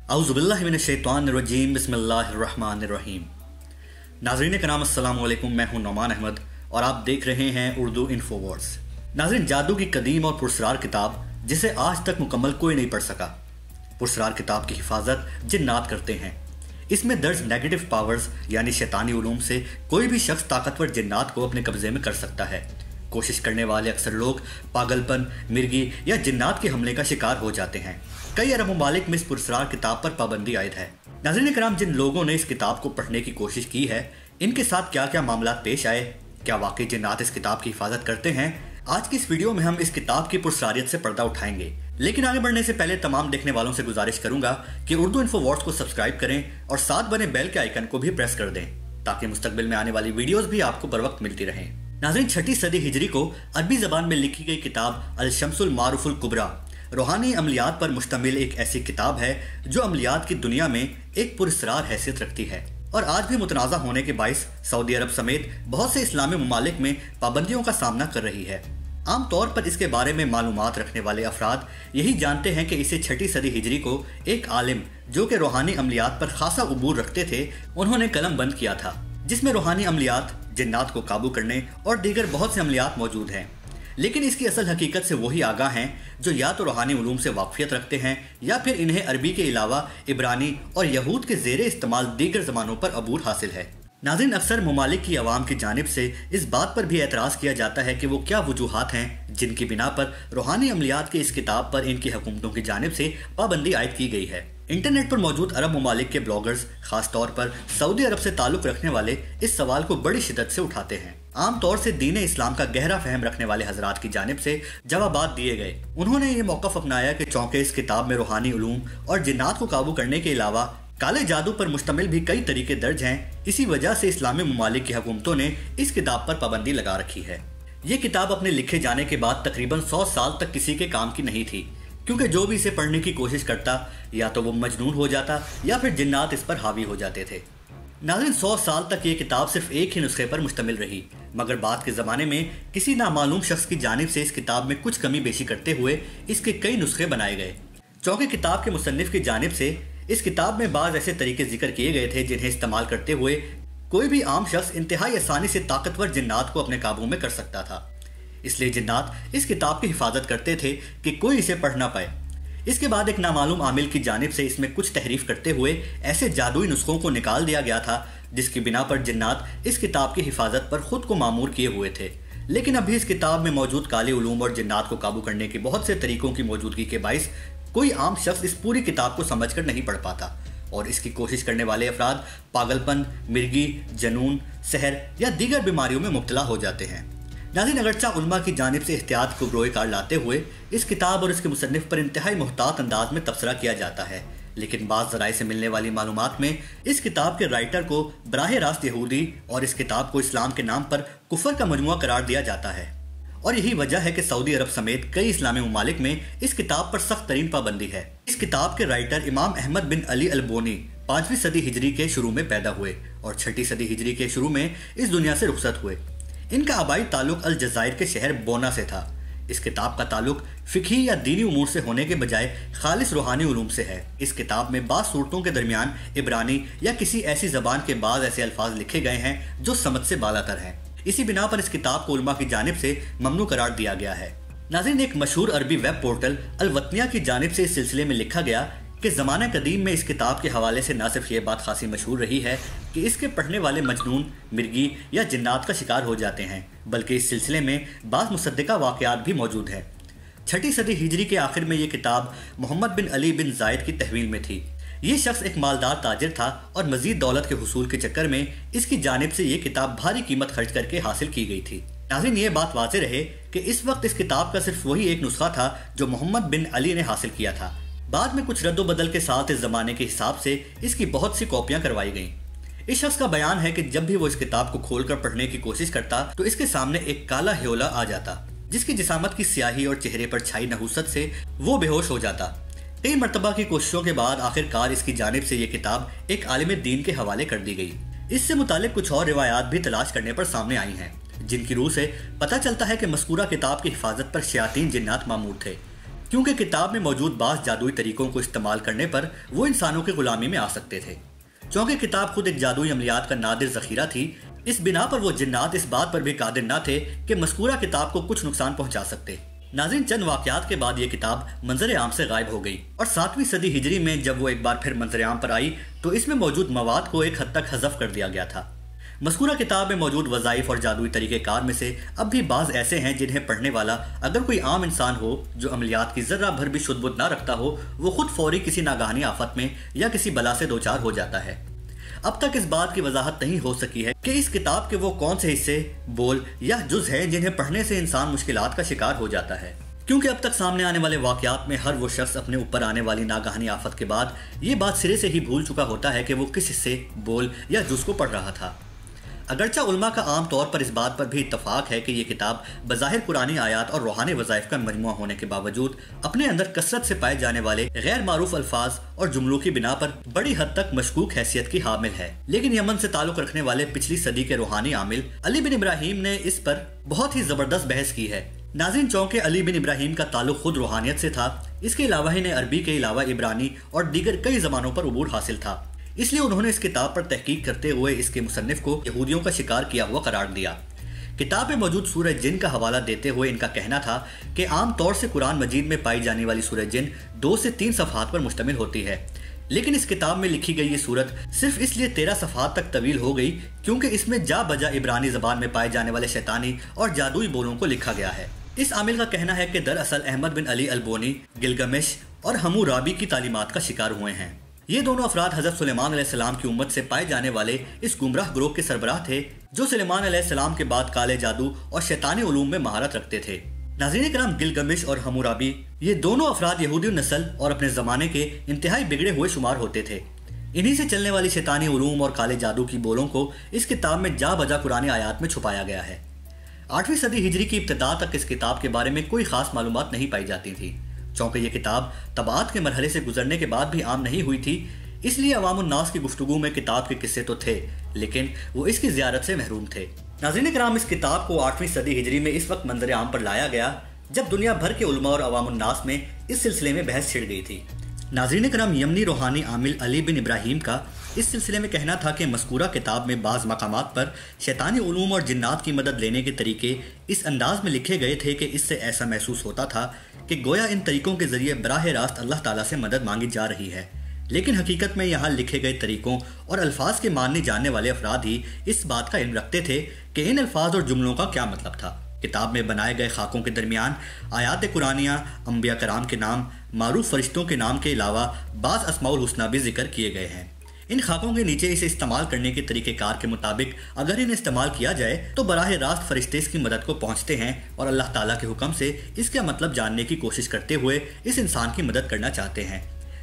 اعوذ باللہ من الشیطان الرجیم، بسم اللہ الرحمن الرحیم۔ ناظرین کرام السلام علیکم، میں ہوں نعمان احمد اور آپ دیکھ رہے ہیں اردو انفو ورڈز۔ ناظرین، جادو کی قدیم اور پراسرار کتاب جسے آج تک مکمل کوئی نہیں پڑھ سکا۔ پراسرار کتاب کی حفاظت جنات کرتے ہیں۔ اس میں درج نیگیٹو پاورز یعنی شیطانی علوم سے کوئی بھی شخص طاقتور جنات کو اپنے قبضے میں کر سکتا ہے۔ کوشش کرنے والے اکثر لوگ پاگل پن، مرگی یا جنات کے حملے کا شکار ہو جاتے ہیں۔ کئی عرب ممالک میں اس پراسرار کتاب پر پابندی عائد ہے۔ ناظرین کرام، جن لوگوں نے اس کتاب کو پڑھنے کی کوشش کی ہے، ان کے ساتھ کیا کیا معاملات پیش آئے، کیا واقعی جنات اس کتاب کی حفاظت کرتے ہیں، آج کی اس ویڈیو میں ہم اس کتاب کی پراسراریت سے پردہ اٹھائیں گے۔ لیکن آگے بڑھنے سے پہلے تمام دیکھنے والوں سے گزارش کروں گا کہ اردو انفو ورڈز کو سبسکرائب کریں اور ساتھ بنے بیل کے آئیکن کو بھی پریس کر دیں تاکہ مستقبل میں آنے والی ویڈیوز بھی آپ کو بر وقت ملتی رہیں۔ ناظرین، 6 صدی ہجری کو عربی زبان میں لکھی گئی کتاب المعارف الکبرا روحانی عملیات پر مشتمل ایک ایسی کتاب ہے جو عملیات کی دنیا میں ایک پراسرار حیثیت رکھتی ہے اور آج بھی متنازع ہونے کے باعث سعودی عرب سمیت بہت سے اسلامی ممالک میں پابندیوں کا سامنا کر رہی ہے۔ عام طور پر اس کے بارے میں معلومات رکھنے والے افراد یہی جانتے ہیں کہ اسے 6 صدی ہجری کو ایک عالم جو کہ روحانی عملیات پر خاصا عبور رکھتے تھے، انہوں نے قلم بند کیا تھا، جس میں روحانی عملیات، جنات کو قابو کرنے اور دیگر بہت سے عملیات موجود ہیں۔ لیکن اس کی اصل حقیقت سے وہی آگاہ ہیں جو یا تو روحانی علوم سے واقفیت رکھتے ہیں یا پھر انہیں عربی کے علاوہ عبرانی اور یہود کے زیر استعمال دیگر زبانوں پر عبور حاصل ہے۔ ناظرین، اکثر ممالک کی عوام کی جانب سے اس بات پر بھی اعتراض کیا جاتا ہے کہ وہ کیا وجوہات ہیں جن کی بنا پر روحانی عملیات کی اس کتاب پر ان کی حکومتوں کی جانب سے پابندی عائد کی گئی ہے۔ انٹرنیٹ پر موجود عرب ممالک کے بلاگرز، خاص طور پر سعودی عرب سے تعلق رکھنے والے، اس سوال کو بڑی شدت سے اٹھاتے ہیں۔ عام طور سے دین اسلام کا گہرا فہم رکھنے والے حضرات کی جانب سے جوابات دیے گئے۔ انہوں نے یہ موقف اپنایا کہ چونکہ اس کتاب میں روحانی علوم اور جنات کو قابو کرنے کے علاوہ کالے جادو پر مشتمل بھی کئی طریقے درج ہیں، اسی وجہ سے اسلامی ممالک کی حکومتوں نے اس کتاب پر پابندی لگا رکھی ہے۔ یہ کتاب اپنے لکھے جانے کے بعد تقریباً 100 سال تک کسی کے کام کی نہیں تھی، کیونکہ جو بھی اسے پڑھنے کی کوشش کرتا یا تو وہ مجنون ہو جاتا یا پھر جنات اس پر حاوی ہو جاتے تھے۔ ناظرین، 100 سال تک یہ کتاب صرف ایک ہی نسخے پر مشتمل رہی، مگر بعد کے زمانے میں کسی نامعلوم شخص کی جانب سے اس کتاب میں کچھ کمی بیشی کرتے ہوئے اس کے کئی نسخے بنائے گئے۔ چونکہ کتاب کے مصنف کی جانب سے اس کتاب میں بعض ایسے طریقے ذکر کیے گئے تھے جنہیں استعمال کرتے ہوئے کوئی بھی عام شخص انتہائی آسانی سے طاقتور جنات کو اپنے قابو میں کر سکتا تھا۔ اس لیے جنات اس کتاب کی حفاظت کرتے تھے کہ کوئی اسے پڑھ نہ پائے۔ اس کے بعد ایک نامعلوم عامل کی جانب سے اس میں کچھ تحریف کرتے ہوئے ایسے جادوئی نسخوں کو نکال دیا گیا تھا جس کی بنا پر جنات اس کتاب کی حفاظت پر خود کو مامور کیے ہوئے تھے۔ لیکن اب بھی اس کتاب میں موجود کالے علوم اور جنات کو قابو کرنے کے بہت سے طریقوں کی موجودگی کے باعث کوئی عام شخص اس پوری کتاب کو سمجھ کر نہیں پڑھ پاتا اور اس کی کوشش کرنے والے افراد پاگل پن، مرگی، جنون، سحر یا دیگر بیماریوں میں مبتلا ہو جاتے ہیں۔ ناظرین، اگرچہ علماء کی جانب سے احتیاط کو بروئے کار لاتے ہوئے اس کتاب اور اس کے مصنف پر انتہائی محتاط انداز میں تبصرہ کیا جاتا ہے، لیکن بعض ذرائع سے ملنے والی معلومات میں اس کتاب کے رائٹر کو براہ راست یہودی اور اس کتاب کو اسلام کے نام پر کفر کا مجموعہ قرار دیا جاتا ہے، اور یہی وجہ ہے کہ سعودی عرب سمیت کئی اسلامی ممالک میں اس کتاب پر سخت ترین پابندی ہے۔ اس کتاب کے رائٹر امام احمد بن علی البونی 5ویں صدی ہجری کے شروع میں پیدا ہوئے اور 6 صدی ہجری کے شروع میں اس دنیا سے رخصت ہوئے۔ ان کا آبائی تعلق الجزائر کے شہر بونا سے تھا۔ اس کتاب کا تعلق فقہی یا دینی امور سے ہونے کے بجائے خالص روحانی علوم سے ہے۔ اس کتاب میں بعض صورتوں کے درمیان عبرانی یا کسی ایسی زبان کے بعض ایسے الفاظ لکھے گئے ہیں جو سمجھ سے بالاتر ہیں۔ اسی بنا پر اس کتاب کو علماء کی جانب سے ممنوع قرار دیا گیا ہے۔ ناظرین، ایک مشہور عربی ویب پورٹل الوطنیہ کی جانب سے اس سلسلے میں لکھا گیا کہ زمانہ قدیم میں اس کتاب کے حوالے سے نہ صرف یہ بات خاصی مشہور رہی ہے کہ اس کے پڑھنے والے مجنون، مرگی یا جنات کا شکار ہو جاتے ہیں، بلکہ اس سلسلے میں بعض مصدقہ واقعات بھی موجود ہیں۔ 6 صدی ہجری کے آخر میں یہ کتاب محمد بن علی بن زائد کی تحویل میں تھی۔ یہ شخص ایک مالدار تاجر تھا اور مزید دولت کے حصول کے چکر میں اس کی جانب سے یہ کتاب بھاری قیمت خرچ کر کے حاصل کی گئی تھی۔ ناظرین، یہ بات واضح رہے کہ اس وقت اس کتاب کا صرف وہی ایک نسخہ تھا جو محمد بن علی نے حاصل کیا تھا۔ بعد میں کچھ رد و بدل کے ساتھ اس زمانے کے حساب سے اس کی بہت سی کاپیاں کروائی گئیں۔ اس شخص کا بیان ہے کہ جب بھی وہ اس کتاب کو کھول کر پڑھنے کی کوشش کرتا تو اس کے سامنے ایک کالا ہیولا آ جاتا جس کی جسامت کی سیاہی اور چہرے پر چھائی نحوست سے وہ بے ہوش ہو جاتا۔ کئی مرتبہ کی کوششوں کے بعد آخر کار اس کی جانب سے یہ کتاب ایک عالم دین کے حوالے کر دی گئی۔ اس سے متعلق کچھ اور روایات بھی تلاش کرنے پر سامنے آئی ہیں جن کی روح سے پتہ چلتا ہے کہ مذکورہ کتاب کی حفاظت پر شیاطین جنات مامور تھے۔ کیونکہ کتاب میں موجود بعض جادوئی طریقوں کو استعمال کرنے پر وہ انسانوں کی غلامی میں آ سکتے تھے۔ چونکہ کتاب خود ایک جادوئی عملیات کا نادر ذخیرہ تھی، اس بنا پر وہ جنات اس بات پر بھی قادر نہ تھے کہ مذکورہ کتاب کو کچھ نقصان پہنچا سکتے۔ ناظرین، چند واقعات کے بعد یہ کتاب منظر عام سے غائب ہو گئی، اور 7ویں صدی ہجری میں جب وہ ایک بار پھر منظر عام پر آئی تو اس میں موجود مواد کو ایک حد تک حذف کر دیا گیا تھا۔ مذکورہ کتاب میں موجود وظائف اور جادوئی طریقہ کار میں سے اب بھی بعض ایسے ہیں جنہیں پڑھنے والا اگر کوئی عام انسان ہو جو عملیات کی ذرہ بھر بھی شد بد نہ رکھتا ہو، وہ خود فوری کسی ناگہانی آفت میں یا کسی بلا سے دوچار ہو جاتا ہے۔ اب تک اس بات کی وضاحت نہیں ہو سکی ہے کہ اس کتاب کے وہ کون سے حصے، بول یا جز ہیں جنہیں پڑھنے سے انسان مشکلات کا شکار ہو جاتا ہے، کیونکہ اب تک سامنے آنے والے واقعات میں ہر وہ شخص اپنے اوپر آنے والی ناگہانی آفت کے بعد یہ بات سرے سے ہی بھول چکا ہوتا ہے کہ وہ کس حصے، بول یا جز کو پڑھ رہا تھا۔ اگرچہ علماء کا عام طور پر اس بات پر بھی اتفاق ہے کہ یہ کتاب بظاہر قرآنی آیات اور روحانی وظائف کا مجموعہ ہونے کے باوجود اپنے اندر کثرت سے پائے جانے والے غیر معروف الفاظ اور جملوں کی بنا پر بڑی حد تک مشکوک حیثیت کی حامل ہے، لیکن یمن سے تعلق رکھنے والے پچھلی صدی کے روحانی عامل علی بن ابراہیم نے اس پر بہت ہی زبردست بحث کی ہے۔ ناظرین، چونکہ علی بن ابراہیم کا تعلق خود روحانیت سے تھا، اس کے علاوہ انہیں عربی کے علاوہ عبرانی اور دیگر کئی زبانوں پر عبور حاصل تھا، اس لیے انہوں نے اس کتاب پر تحقیق کرتے ہوئے اس کے مصنف کو یہودیوں کا شکار کیا ہوا قرار دیا۔ کتاب میں موجود سورہ جن کا حوالہ دیتے ہوئے ان کا کہنا تھا کہ عام طور سے قرآن مجید میں پائی جانے والی سورہ جن 2 سے 3 صفحات پر مشتمل ہوتی ہے، لیکن اس کتاب میں لکھی گئی یہ صورت صرف اس لیے 13 صفحات تک طویل ہو گئی کیونکہ اس میں جا بجا عبرانی زبان میں پائے جانے والے شیطانی اور جادوئی بولوں کو لکھا گیا ہے۔ اس عامل کا کہنا ہے کہ دراصل احمد بن علی البونی گلگمش اور حمورابی کی تعلیمات کا شکار ہوئے ہیں۔ یہ دونوں افراد حضرت سلیمان علیہ السلام کی امت سے پائے جانے والے اس گمراہ گروہ کے سربراہ تھے جو سلیمان علیہ السلام کے بعد کالے جادو اور شیطانی علوم میں مہارت رکھتے تھے۔ ناظرین کرام، گلگمش اور حمورابی یہ دونوں افراد یہودی نسل اور اپنے زمانے کے انتہائی بگڑے ہوئے شمار ہوتے تھے۔ انہی سے چلنے والی شیطانی علوم اور کالے جادو کی بولوں کو اس کتاب میں جا بجا قرآن آیات میں چھپایا گیا ہے۔ 8ویں صدی ہجری کی ابتدا تک اس کتاب کے بارے میں کوئی خاص معلومات نہیں پائی جاتی تھی، چونکہ یہ کتاب طبعات کے مرحلے سے گزرنے کے بعد بھی عام نہیں ہوئی تھی، اس لیے عوام الناس کی گفتگو میں کتاب کے قصے تو تھے لیکن وہ اس کی زیارت سے محروم تھے۔ ناظرین کرام، اس کتاب کو 8ویں صدی ہجری میں اس وقت منظر عام پر لایا گیا جب دنیا بھر کے علماء اور عوام الناس میں اس سلسلے میں بحث چھڑ گئی تھی۔ ناظرین کرام، یمنی روحانی عامل علی بن ابراہیم کا اس سلسلے میں کہنا تھا کہ مذکورہ کتاب میں بعض مقامات پر شیطانی علوم اور جنات کی مدد لینے کے طریقے اس انداز میں لکھے گئے تھے کہ اس سے ایسا محسوس ہوتا تھا کہ گویا ان طریقوں کے ذریعے براہ راست اللہ تعالیٰ سے مدد مانگی جا رہی ہے، لیکن حقیقت میں یہاں لکھے گئے طریقوں اور الفاظ کے ماننے جاننے والے افراد ہی اس بات کا علم رکھتے تھے کہ ان الفاظ اور جملوں کا کیا مطلب تھا۔ کتاب میں بنائے گئے خاکوں کے درمیان آیات قرآنیہ، انبیاء کرام کے نام، معروف فرشتوں کے نام کے علاوہ بعض اسماء الحسنہ بھی ذکر کیے گئے ہیں۔ ان خاکوں کے نیچے اسے استعمال کرنے کے طریقہ کار کے مطابق اگر انہیں استعمال کیا جائے تو براہ راست فرشتے اس کی مدد کو پہنچتے ہیں اور اللہ تعالیٰ کے حکم سے اس کا مطلب جاننے کی کوشش کرتے ہوئے اس انسان کی مدد کرنا چاہتے ہیں،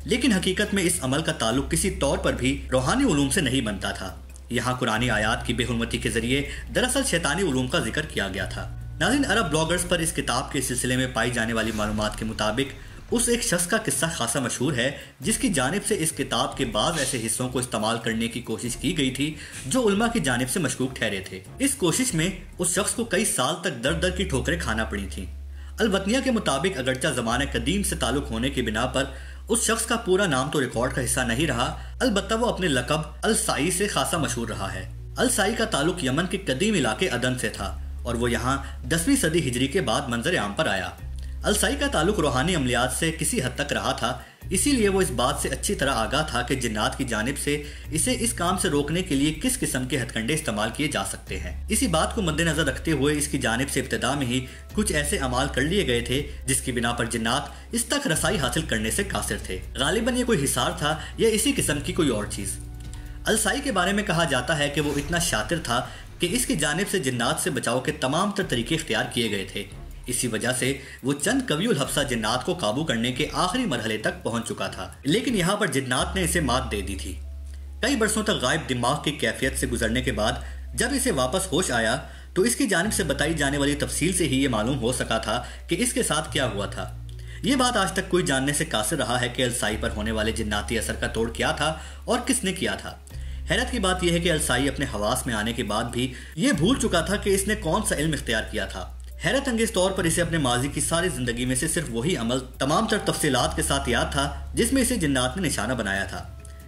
لیکن حقیقت میں اس عمل کا تعلق کسی طور پر بھی روحانی علوم سے نہیں بنتا تھا۔ یہاں قرآنی آیات کی بے حرمتی کے ذریعے دراصل شیطانی علوم کا ذکر کیا گیا تھا۔ ناظرین، عرب بلاگرز پر اس کتاب کے سلسلے میں پائی جانے والی معلومات کے مطابق اس ایک شخص کا قصہ خاصا مشہور ہے جس کی جانب سے اس کتاب کے بعض ایسے حصوں کو استعمال کرنے کی کوشش کی گئی تھی جو علماء کی جانب سے مشکوک ٹھہرے تھے۔ اس کوشش میں اس شخص کو کئی سال تک در در کی ٹھوکریں کھانا پڑی تھیں۔ البتنیہ کے مطابق اگرچہ زمانہ قدیم سے تعلق ہونے کی بنا پر اس شخص کا پورا نام تو ریکارڈ کا حصہ نہیں رہا، البتہ وہ اپنے لقب السائی سے خاصا مشہور رہا ہے۔ السائی کا تعلق یمن کے قدیم علاقے عدن سے تھا اور وہ یہاں 10ویں صدی ہجری کے بعد منظر عام پر آیا۔ السائی کا تعلق روحانی عملیات سے کسی حد تک رہا تھا، اسی لیے وہ اس بات سے اچھی طرح آگاہ تھا کہ جنات کی جانب سے اسے اس کام سے روکنے کے لیے کس قسم کے ہتھ کنڈے استعمال کیے جا سکتے ہیں۔ اسی بات کو مد نظر رکھتے ہوئے اس کی جانب سے ابتدا میں ہی کچھ ایسے اعمال کر لیے گئے تھے جس کی بنا پر جنات اس تک رسائی حاصل کرنے سے قاصر تھے۔ غالباً یہ کوئی حصار تھا یا اسی قسم کی کوئی اور چیز۔ السائی کے بارے میں کہا جاتا ہے کہ وہ اتنا شاطر تھا کہ اس کی جانب سے جنات سے بچاؤ کے تمام تر طریقے اختیار کیے گئے تھے، اسی وجہ سے وہ چند قوی الحبسہ جنات کو قابو کرنے کے آخری مرحلے تک پہنچ چکا تھا، لیکن یہاں پر جنات نے اسے مات دے دی تھی۔ کئی برسوں تک غائب دماغ کی کیفیت سے گزرنے کے بعد جب اسے واپس ہوش آیا تو اس کی جانب سے بتائی جانے والی تفصیل سے ہی یہ معلوم ہو سکا تھا کہ اس کے ساتھ کیا ہوا تھا۔ یہ بات آج تک کوئی جاننے سے قاصر رہا ہے کہ السائی پر ہونے والے جناتی اثر کا توڑ کیا تھا اور کس نے کیا تھا۔ حیرت کی بات یہ ہے کہ السائی اپنے حواس میں آنے کے بعد بھی یہ بھول چکا تھا کہ اس نے کون سا علم اختیار کیا تھا۔ حیرت انگیز طور پر اسے اپنے ماضی کی ساری زندگی میں سے صرف وہی عمل تمام تر تفصیلات کے ساتھ یاد تھا جس میں اسے جنات نے نشانہ بنایا تھا۔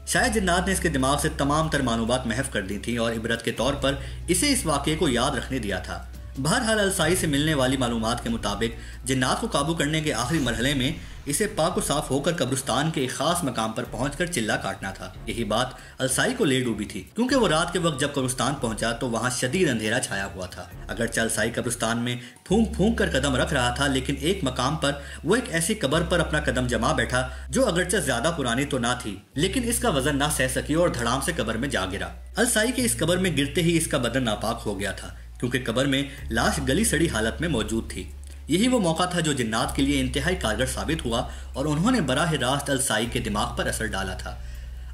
شاید جنات نے اس کے دماغ سے تمام تر معلومات محو کر دی تھیں اور عبرت کے طور پر اسے اس واقعے کو یاد رکھنے دیا تھا۔ بہرحال السائی سے ملنے والی معلومات کے مطابق جنات کو قابو کرنے کے آخری مرحلے میں اسے پاک و صاف ہو کر قبرستان کے ایک خاص مقام پر پہنچ کر چلہ کاٹنا تھا۔ یہی بات السائی کو لے ڈوبی تھی کیونکہ وہ رات کے وقت جب قبرستان پہنچا تو وہاں شدید اندھیرا چھایا ہوا تھا۔ اگرچہ السائی قبرستان میں پھونک پھونک کر قدم رکھ رہا تھا لیکن ایک مقام پر وہ ایک ایسی قبر پر اپنا قدم جما بیٹھا جو اگرچہ زیادہ پرانی تو نہ تھی لیکن اس کا وزن نہ سہ سکی اور دھڑام سے قبر میں جا گرا۔ السائی کے اس قبر میں گرتے ہی اس کا بدن ناپاک ہو گیا تھا کیونکہ قبر میں لاش گلی سڑی حالت میں موجود تھی۔ یہی وہ موقع تھا جو جنات کے لیے انتہائی کارگر ثابت ہوا اور انہوں نے براہ راست السائی کے دماغ پر اثر ڈالا تھا۔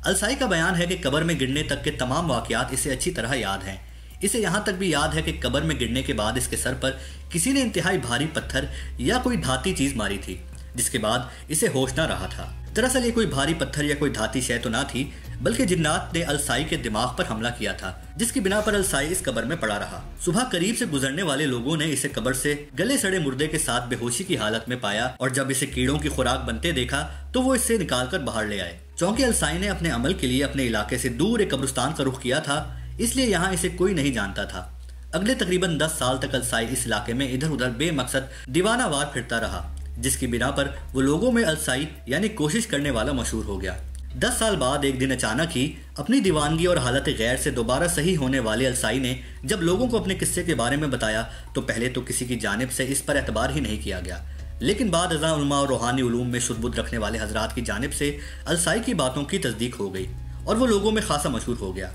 السائی کا بیان ہے کہ قبر میں گرنے تک کے تمام واقعات اسے اچھی طرح یاد ہیں۔ اسے یہاں تک بھی یاد ہے کہ قبر میں گرنے کے بعد اس کے سر پر کسی نے انتہائی بھاری پتھر یا کوئی دھاتی چیز ماری تھی جس کے بعد اسے ہوش نہ رہا تھا۔ دراصل یہ کوئی بھاری پتھر یا کوئی دھاتی شے تو نہ تھی بلکہ جنات نے السائی کے دماغ پر حملہ کیا تھا جس کی بنا پر السائی اس قبر میں پڑا رہا۔ صبح قریب سے گزرنے والے لوگوں نے اسے قبر سے گلے سڑے مردے کے ساتھ بے ہوشی کی حالت میں پایا اور جب اسے کیڑوں کی خوراک بنتے دیکھا تو وہ اس سے نکال کر باہر لے آئے۔ چونکہ السائی نے اپنے عمل کے لیے اپنے علاقے سے دور ایک قبرستان کا رخ کیا تھا اس لیے یہاں اسے کوئی نہیں جانتا تھا۔ اگلے تقریباً 10 سال تک السائی اس علاقے میں ادھر ادھر بے مقصد دیوانہ وار پھرتا رہا جس کی بنا پر وہ لوگوں میں السائی یعنی کوشش کرنے والا مشہور ہو گیا۔ 10 سال بعد ایک دن اچانک ہی اپنی دیوانگی اور حالت غیر سے دوبارہ صحیح ہونے والے السائی نے جب لوگوں کو اپنے قصے کے بارے میں بتایا تو پہلے تو کسی کی جانب سے اس پر اعتبار ہی نہیں کیا گیا لیکن بعد ازاں علماء اور روحانی علوم میں شد بدھ رکھنے والے حضرات کی جانب سے السائی کی باتوں کی تصدیق ہو گئی اور وہ لوگوں میں خاصا مشہور ہو گیا۔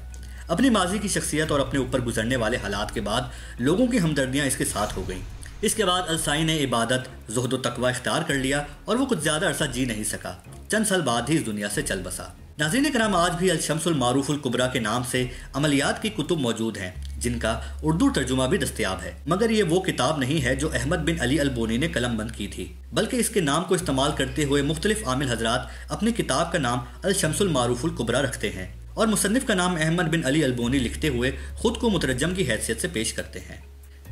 اپنی ماضی کی شخصیت اور اپنے اوپر گزرنے والے حالات کے بعد لوگوں کی ہمدردیاں اس کے ساتھ ہو گئیں۔ اس کے بعد السائی نے عبادت، زہد و تقوی اختیار کر لیا اور وہ کچھ زیادہ عرصہ جی نہیں سکا، چند سال بعد ہی اس دنیا سے چل بسا۔ ناظرین کرام، آج بھی الشمس المعروف الکبرا کے نام سے عملیات کی کتب موجود ہیں جن کا اردو ترجمہ بھی دستیاب ہے، مگر یہ وہ کتاب نہیں ہے جو احمد بن علی البونی نے قلم بند کی تھی، بلکہ اس کے نام کو استعمال کرتے ہوئے مختلف عامل حضرات اپنی کتاب کا نام الشمس المعروف الکبرا رکھتے ہیں اور مصنف کا نام احمد بن علی البونی لکھتے ہوئے خود کو مترجم کی حیثیت سے پیش کرتے ہیں۔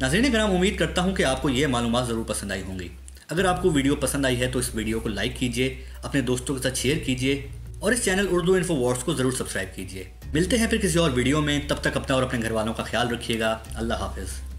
ناظرین کرام، امید کرتا ہوں کہ آپ کو یہ معلومات ضرور پسند آئی ہوں گی۔ اگر آپ کو ویڈیو پسند آئی ہے تو اس ویڈیو کو لائک کیجئے، اپنے دوستوں کے ساتھ شیئر کیجئے اور اس چینل اردو انفو ورڈز کو ضرور سبسکرائب کیجئے۔ ملتے ہیں پھر کسی اور ویڈیو میں، تب تک اپنا اور اپنے گھر والوں کا خیال رکھیے گا۔ اللہ حافظ۔